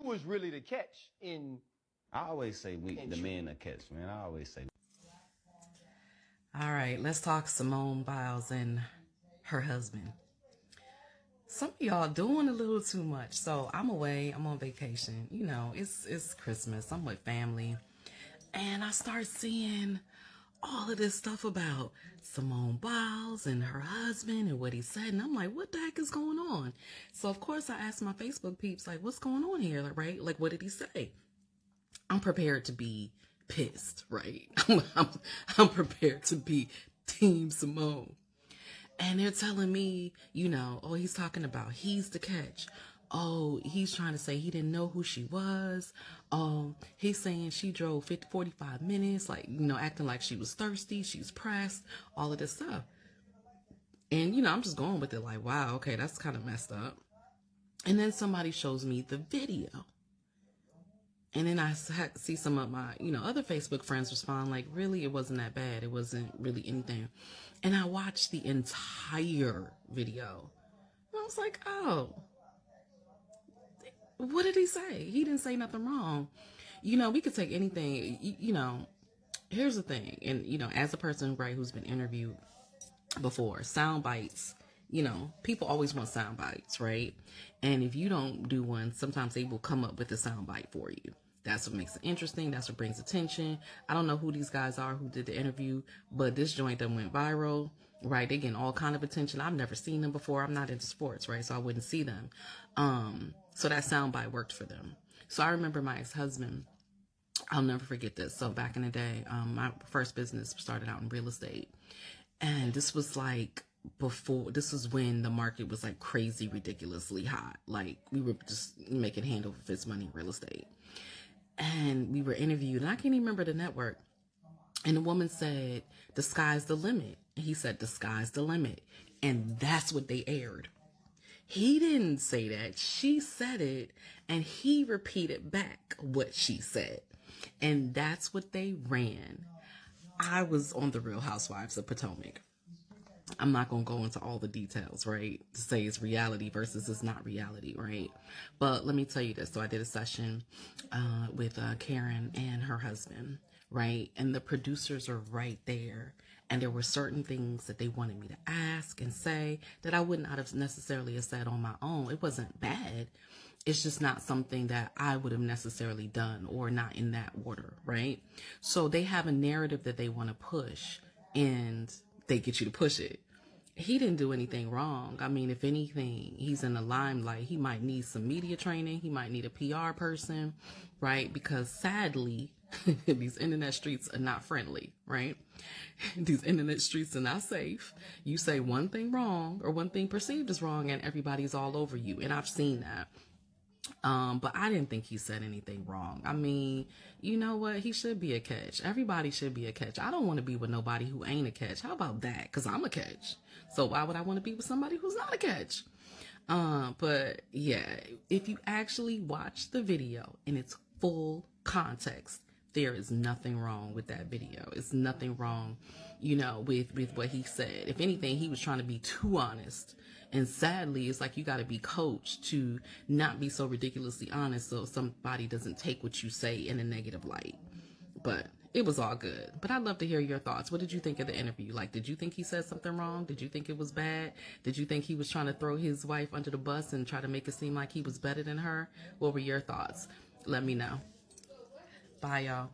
you was really the catch in. I always say the men are catch, man. I always say. All right, let's talk Simone Biles and her husband. Some of y'all doing a little too much. So I'm away. I'm on vacation. You know, it's Christmas. I'm with family. And I start seeing all of this stuff about Simone Biles and her husband and what he said. And I'm like, what the heck is going on? So, of course, I asked my Facebook peeps, like, what's going on here? Like, right? Like, what did he say? I'm prepared to be pissed, right? I'm prepared to be Team Simone. And they're telling me, you know, oh, he's talking about he's the catch. Oh, he's trying to say he didn't know who she was. He's saying she drove 45 minutes, like, you know, acting like she was thirsty, she's pressed, all of this stuff. And, you know, I'm just going with it like, wow, okay, that's kind of messed up. And then somebody shows me the video. And then I see some of my, you know, other Facebook friends respond like, really, it wasn't that bad. It wasn't really anything. And I watched the entire video. And I was like, oh, what did he say? He didn't say nothing wrong. You know, we could take anything, you know, here's the thing. And, you know, as a person, right, who's been interviewed before, sound bites, you know, people always want sound bites, right? And if you don't do one, sometimes they will come up with a sound bite for you. That's what makes it interesting. That's what brings attention. I don't know who these guys are who did the interview, but this joint that went viral, right? They getting all kind of attention. I've never seen them before. I'm not into sports, right? So I wouldn't see them. So that sound bite worked for them. So I remember my ex-husband, I'll never forget this. So back in the day, my first business started out in real estate. And this was like this was when the market was like crazy, ridiculously hot. Like we were just making hand over fist money in real estate. And we were interviewed, and I can't even remember the network. And the woman said, the sky's the limit. And he said, the sky's the limit. And that's what they aired. He didn't say that. She said it, and he repeated back what she said. And that's what they ran. I was on The Real Housewives of Potomac. I'm not going to go into all the details, right? To say it's reality versus it's not reality, right? But let me tell you this. So I did a session with Karen and her husband, right? And the producers are right there. And there were certain things that they wanted me to ask and say that I would not have necessarily have said on my own. It wasn't bad. It's just not something that I would have necessarily done or not in that order, right? So they have a narrative that they want to push, and they get you to push it. He didn't do anything wrong. I mean, if anything, he's in the limelight. He might need some media training. He might need a PR person, right? Because sadly, these internet streets are not friendly, right? These internet streets are not safe. You say one thing wrong or one thing perceived as wrong, and everybody's all over you. And I've seen that. But I didn't think he said anything wrong. I mean, you know what? He should be a catch. Everybody should be a catch. I don't want to be with nobody who ain't a catch. How about that? Because I'm a catch. So why would I want to be with somebody who's not a catch? But yeah, if you actually watch the video in its full context, there is nothing wrong with that video. It's nothing wrong, you know, with what he said. If anything, he was trying to be too honest. And sadly, it's like you got to be coached to not be so ridiculously honest so somebody doesn't take what you say in a negative light. But it was all good. But I'd love to hear your thoughts. What did you think of the interview? Like, did you think he said something wrong? Did you think it was bad? Did you think he was trying to throw his wife under the bus and try to make it seem like he was better than her? What were your thoughts? Let me know. Bye, y'all.